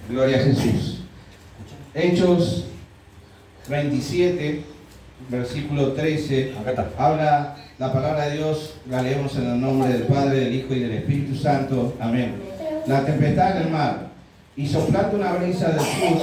Gloria a Jesús. Hechos 27, versículo 13, habla la palabra de Dios, la leemos en el nombre del Padre, del Hijo y del Espíritu Santo. Amén. La tempestad en el mar, y soplando una brisa del sur,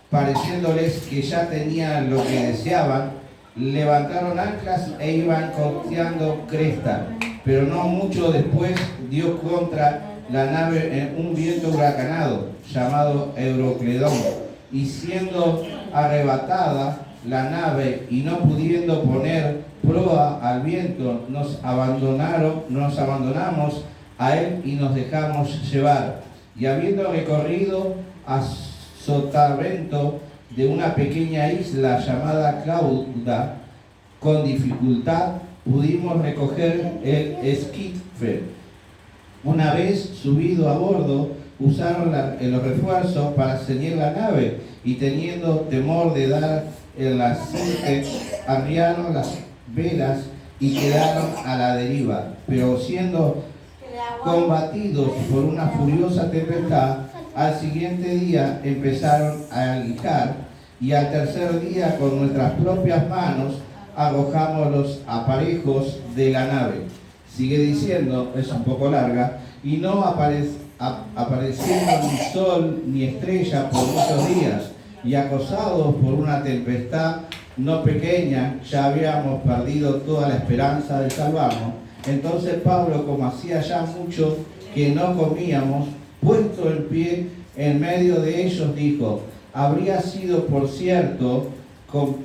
pareciéndoles que ya tenían lo que deseaban, levantaron anclas e iban costeando Creta. Pero no mucho después dio contra la nave en un viento huracanado, llamado Eurocledón, y siendo arrebatada la nave y no pudiendo poner proa al viento, nos abandonamos a él y nos dejamos llevar. Y habiendo recorrido a sotavento de una pequeña isla llamada Clauda, con dificultad pudimos recoger el esquife. Una vez subido a bordo, usaron los refuerzos para ceñir la nave, y teniendo temor de dar el aceite, arriaron las velas y quedaron a la deriva. Pero siendo combatidos por una furiosa tempestad, al siguiente día empezaron a lijar, y al tercer día con nuestras propias manos arrojamos los aparejos de la nave. Sigue diciendo, es un poco larga, y no apareciendo ni sol ni estrella por muchos días, y acosados por una tempestad no pequeña, ya habíamos perdido toda la esperanza de salvarnos. Entonces Pablo, como hacía ya mucho que no comíamos, puesto en pie en medio de ellos, dijo: habría sido, por cierto,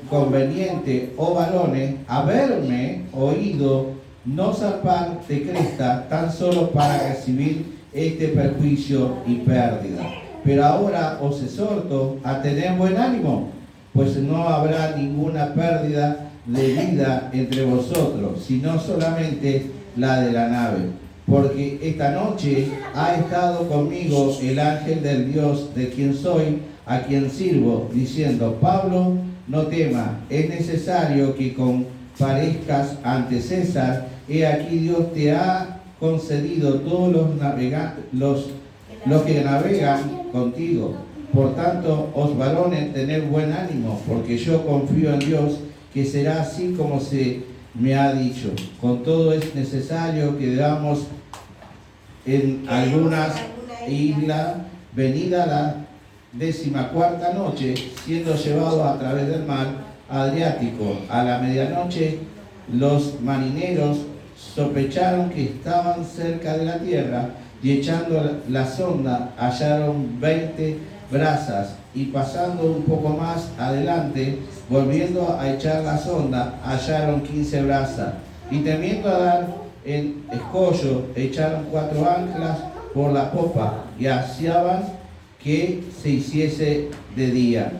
conveniente, oh varones, haberme oído no zarpar de Creta, tan solo para recibir este perjuicio y pérdida. Pero ahora os exhorto a tener buen ánimo, pues no habrá ninguna pérdida de vida entre vosotros, sino solamente la de la nave. Porque esta noche ha estado conmigo el ángel del Dios de quien soy, a quien sirvo, diciendo: Pablo, no temas, es necesario que comparezcas ante César. He aquí Dios te ha concedido todos los que navegan contigo. Por tanto, os varones, tened buen ánimo, porque yo confío en Dios, que será así como se me ha dicho. Con todo es necesario que debamos en algunas islas, venida la 14ª noche, siendo llevado a través del mar Adriático. A la medianoche los marineros sospecharon que estaban cerca de la tierra, y echando la sonda hallaron 20 brazas, y pasando un poco más adelante, volviendo a echar la sonda, hallaron 15 brazas, y temiendo a dar en escollo, echaron 4 anclas por la popa, y ansiaban que se hiciese de día.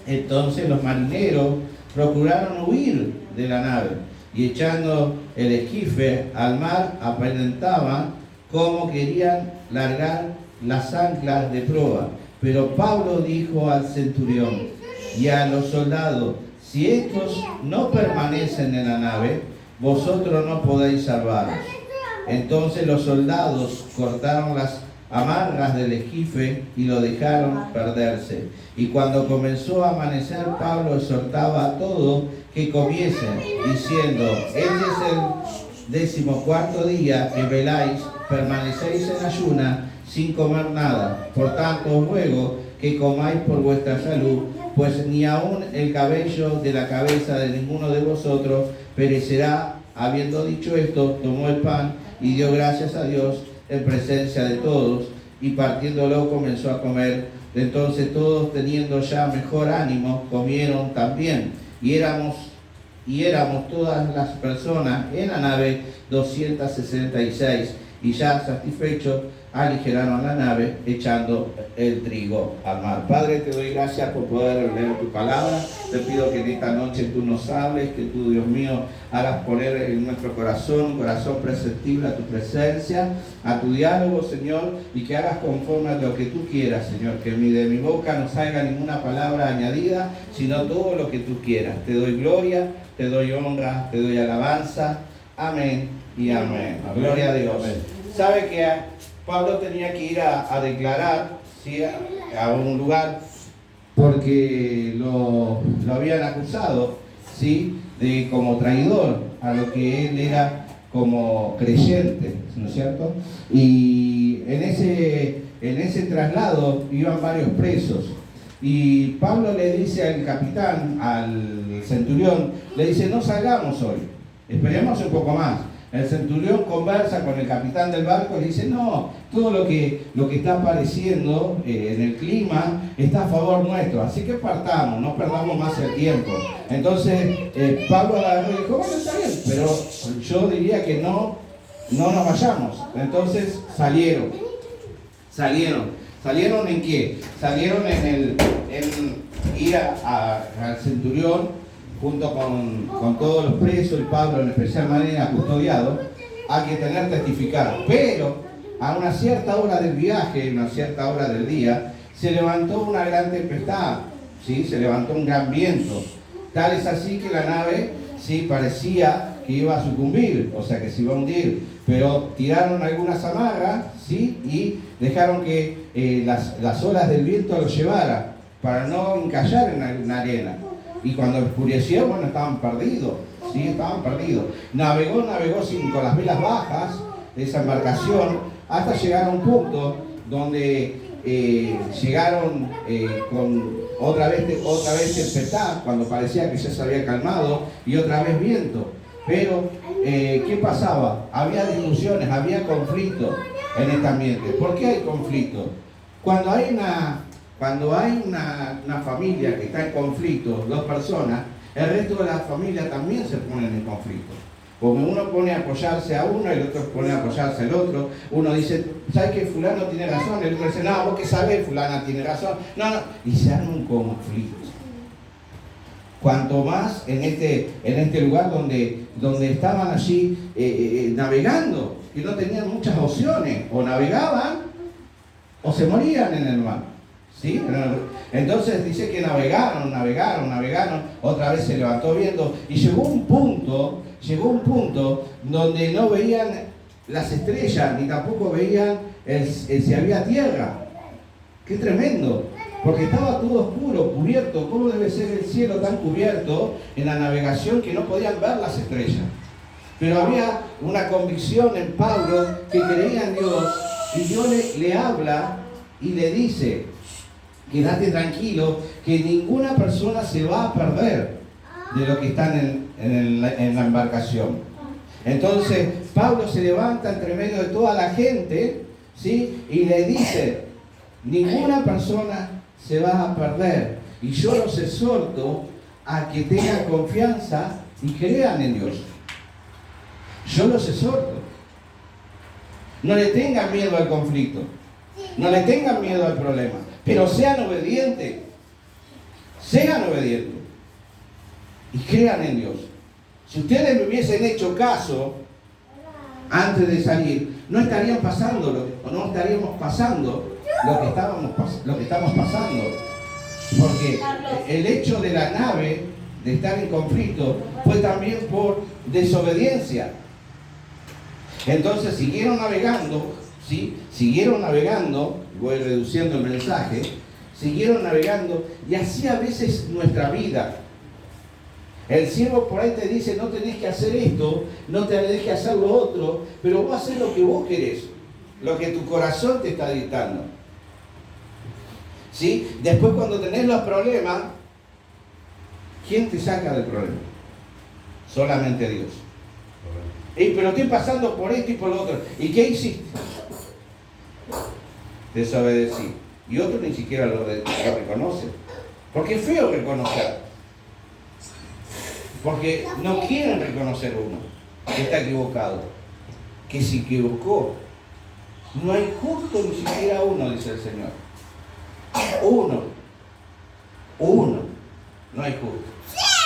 Entonces los marineros procuraron huir de la nave, y echando el esquife al mar, aparentaban como querían largar las anclas de proa. Pero Pablo dijo al centurión y a los soldados: si estos no permanecen en la nave, vosotros no podéis salvaros. Entonces los soldados cortaron las amarras del esquife y lo dejaron perderse. Y cuando comenzó a amanecer, Pablo exhortaba a todos que comiesen, diciendo: este es el 14º día que veláis, permanecéis en ayuna sin comer nada. Por tanto os ruego que comáis por vuestra salud, pues ni aun el cabello de la cabeza de ninguno de vosotros perecerá. Habiendo dicho esto, tomó el pan y dio gracias a Dios en presencia de todos, y partiéndolo comenzó a comer. Entonces todos, teniendo ya mejor ánimo, comieron también, y éramos todas las personas en la nave 266, y ya satisfechos aligeraron la nave, echando el trigo al mar. Padre, te doy gracias por poder leer tu palabra. Te pido que en esta noche tú nos hables, que tú, Dios mío, hagas poner en nuestro corazón un corazón perceptible a tu presencia, a tu diálogo, Señor, y que hagas conforme a lo que tú quieras, Señor. Que de mi boca no salga ninguna palabra añadida, sino todo lo que tú quieras. Te doy gloria, te doy honra, te doy alabanza. Amén y amén. Gloria a Dios. Sabe que Pablo tenía que ir a declarar ¿sí? A un lugar porque lo habían acusado, ¿sí? De como traidor a lo que él era como creyente, ¿no es cierto? Y en ese traslado iban varios presos. Y Pablo le dice al capitán, al centurión, le dice: no salgamos hoy, esperemos un poco más. El centurión conversa con el capitán del barco y le dice: no, todo lo que está apareciendo en el clima está a favor nuestro, así que partamos, no perdamos más el tiempo. Entonces Pablo agarró y dijo: bueno, está bien, pero yo diría que no nos vayamos. Entonces salieron. ¿Salieron en qué? Salieron en ir al centurión junto con todos los presos y Pablo en especial manera custodiado, a que tener testificado. Pero a una cierta hora del viaje, una cierta hora del día, se levantó una gran tempestad, ¿sí? Se levantó un gran viento. Tal es así que la nave, ¿sí?, parecía que iba a sucumbir, o sea que se iba a hundir, pero tiraron algunas amarras, ¿sí?, y dejaron que las olas del viento los llevara para no encallar en la arena. Y cuando oscureció, bueno, estaban perdidos, ¿sí? Estaban perdidos. Navegó con las velas bajas de esa embarcación hasta llegar a un punto donde llegaron con otra vez tempestad, cuando parecía que ya se había calmado, y otra vez viento. Pero, ¿qué pasaba? Había discusiones, había conflictos en este ambiente. ¿Por qué hay conflictos? Cuando hay una familia que está en conflicto, dos personas, el resto de la familia también se ponen en conflicto. Porque uno pone a apoyarse a uno, el otro pone a apoyarse al otro. Uno dice: ¿sabes que fulano tiene razón? El otro dice: no, vos que sabés, fulana tiene razón. No. Y se arma un conflicto. Cuanto más en este lugar donde estaban allí navegando, y no tenían muchas opciones, o navegaban o se morían en el mar, ¿sí? Entonces dice que navegaron, otra vez se levantó viento, y llegó un punto donde no veían las estrellas, ni tampoco veían si había tierra. ¡Qué tremendo! Porque estaba todo oscuro, cubierto. ¿Cómo debe ser el cielo tan cubierto en la navegación que no podían ver las estrellas? Pero había una convicción en Pablo que creía en Dios, y Dios le habla y le dice: quédate tranquilo, que ninguna persona se va a perder de lo que están en la embarcación. Entonces Pablo se levanta entre medio de toda la gente, ¿sí?, y le dice: ninguna persona se va a perder, y yo los exhorto a que tengan confianza y crean en Dios. Yo los exhorto. No le tengan miedo al conflicto, no le tengan miedo al problema, pero sean obedientes y crean en Dios. Si ustedes me hubiesen hecho caso antes de salir, no estaríamos pasando lo que estamos pasando, porque el hecho de la nave de estar en conflicto fue también por desobediencia. Entonces siguieron navegando, ¿sí? Voy reduciendo el mensaje, siguieron navegando, y así a veces nuestra vida. El siervo por ahí te dice: no tenés que hacer esto, no tenés que hacer lo otro, pero vos haces lo que vos querés, lo que tu corazón te está dictando, ¿sí? Después, cuando tenés los problemas, ¿quién te saca del problema? Solamente Dios. Pero estoy pasando por esto y por lo otro. ¿Y qué hiciste? Desobedecí. Y otros ni siquiera lo reconocen. Porque es feo reconocer. Porque no quieren reconocer uno que está equivocado, que se equivocó. No hay justo ni siquiera uno, dice el Señor. Uno. No hay justo.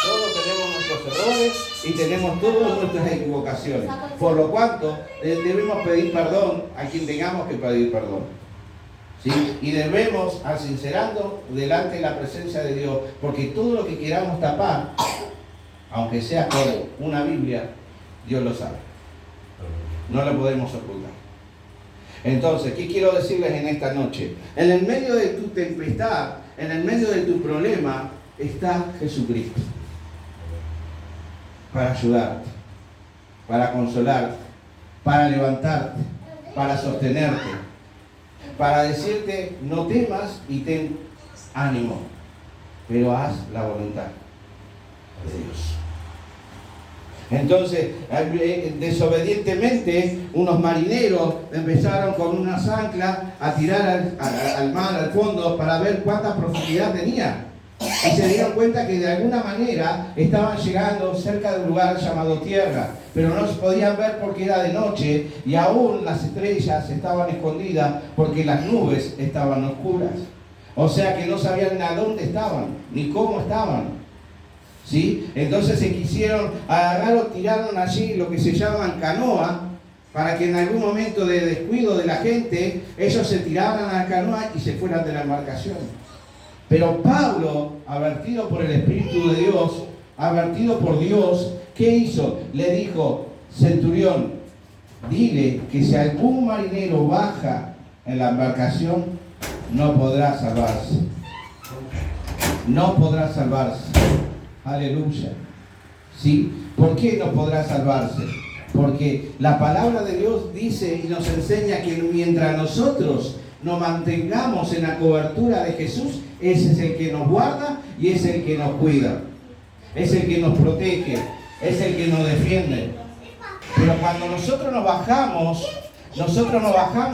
Todos tenemos nuestros errores y tenemos todas nuestras equivocaciones. Por lo cuanto, debemos pedir perdón a quien tengamos que pedir perdón, ¿sí? Y debemos, sincerando delante de la presencia de Dios, porque todo lo que queramos tapar, aunque sea con una Biblia, Dios lo sabe. No lo podemos ocultar. Entonces, ¿qué quiero decirles en esta noche? En el medio de tu tempestad, en el medio de tu problema, está Jesucristo. Para ayudarte, para consolarte, para levantarte, para sostenerte, para decirte, no temas y ten ánimo, pero haz la voluntad de Dios. Entonces, desobedientemente, unos marineros empezaron con unas anclas a tirar al mar, al fondo, para ver cuánta profundidad tenía. Y se dieron cuenta que de alguna manera estaban llegando cerca de un lugar llamado tierra, pero no se podían ver porque era de noche y aún las estrellas estaban escondidas porque las nubes estaban oscuras. O sea que no sabían a dónde estaban, ni cómo estaban. ¿Sí? Entonces se quisieron agarrar o tiraron allí lo que se llaman canoa, para que en algún momento de descuido de la gente, ellos se tiraran a la canoa y se fueran de la embarcación. Pero Pablo, advertido por el Espíritu de Dios, advertido por Dios, ¿qué hizo? Le dijo, centurión, dile que si algún marinero baja en la embarcación, no podrá salvarse. No podrá salvarse. Aleluya. ¿Sí? ¿Por qué no podrá salvarse? Porque la palabra de Dios dice y nos enseña que mientras nosotros nos mantengamos en la cobertura de Jesús, ese es el que nos guarda y es el que nos cuida. Es el que nos protege, es el que nos defiende. Pero cuando nosotros nos bajamos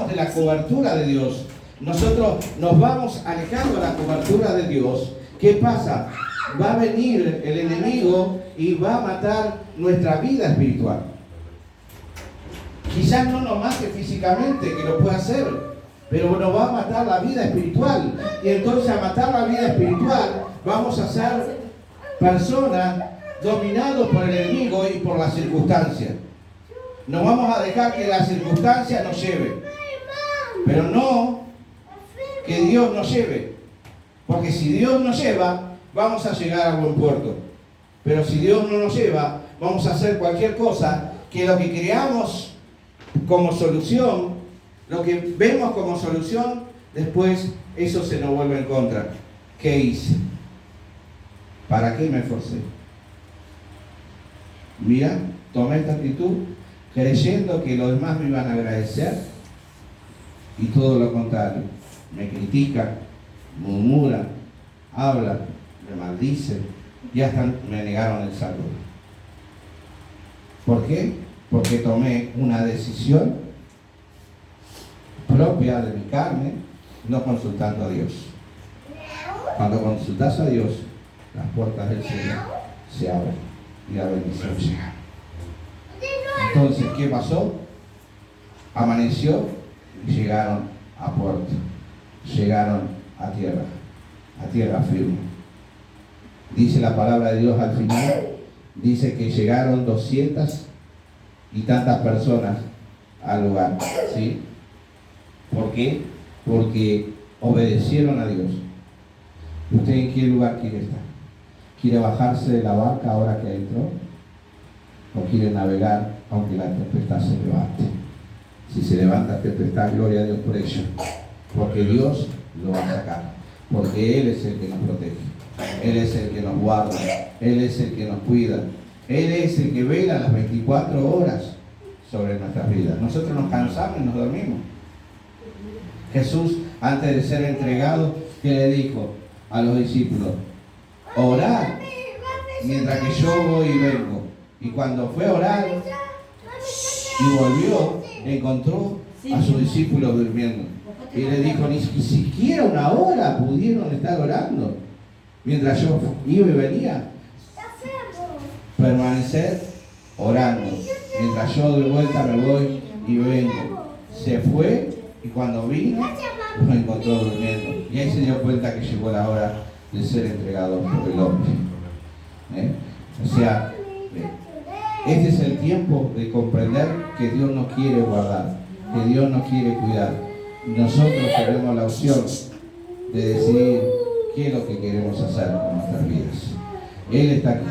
de la cobertura de Dios, nosotros nos vamos alejando de la cobertura de Dios, ¿qué pasa? Va a venir el enemigo y va a matar nuestra vida espiritual. Quizás no nos mate físicamente, que lo puede hacer, pero nos va a matar la vida espiritual. Y entonces a matar la vida espiritual vamos a ser personas dominados por el enemigo y por las circunstancias. Nos vamos a dejar que las circunstancias nos lleven, pero no que Dios nos lleve. Porque si Dios nos lleva, vamos a llegar a buen puerto. Pero si Dios no nos lleva, vamos a hacer cualquier cosa que lo que creamos como solución, lo que vemos como solución, después eso se nos vuelve en contra. ¿Qué hice? ¿Para qué me esforcé? Mira, tomé esta actitud creyendo que los demás me iban a agradecer y todo lo contrario. Me critican, murmuran, hablan, me maldicen y hasta me negaron el saludo. ¿Por qué? Porque tomé una decisión propia de mi carne, no consultando a Dios. Cuando consultas a Dios, las puertas del cielo se abren y la bendición llega. Entonces, ¿qué pasó? Amaneció y llegaron a puerto, llegaron a tierra firme. Dice la palabra de Dios al final, dice que llegaron 200 y tantas personas al lugar, ¿sí? ¿Por qué? Porque obedecieron a Dios. ¿Usted en qué lugar quiere estar? ¿Quiere bajarse de la barca ahora que entró? ¿O quiere navegar aunque la tempestad se levante? Si se levanta la tempestad, gloria a Dios por ello. Porque Dios lo va a sacar. Porque Él es el que nos protege. Él es el que nos guarda. Él es el que nos cuida. Él es el que vela las 24 horas sobre nuestras vidas. Nosotros nos cansamos y nos dormimos. Jesús, antes de ser entregado, ¿qué le dijo a los discípulos? Orad mientras que yo voy y vengo. Y cuando fue a orar y volvió, encontró a sus discípulos durmiendo. Y le dijo, ni siquiera una hora pudieron estar orando mientras yo iba y venía. Permanecer orando mientras yo de vuelta me voy y vengo. Se fue y cuando vino los encontró durmiendo. Y ahí se dio cuenta que llegó la hora de ser entregado por el hombre. O sea, este es el tiempo de comprender que Dios nos quiere guardar, que Dios nos quiere cuidar. Nosotros tenemos la opción de decidir qué es lo que queremos hacer con nuestras vidas. Él está aquí.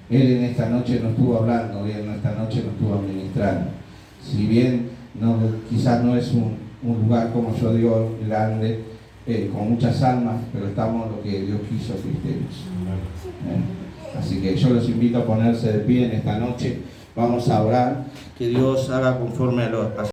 Él en esta noche nos estuvo hablando, Él en esta noche nos estuvo ministrando. Si bien no, quizás no es un lugar, como yo digo, grande, con muchas almas, pero estamos lo que Dios quiso, cristianos. Así que yo los invito a ponerse de pie en esta noche. Vamos a orar, que Dios haga conforme a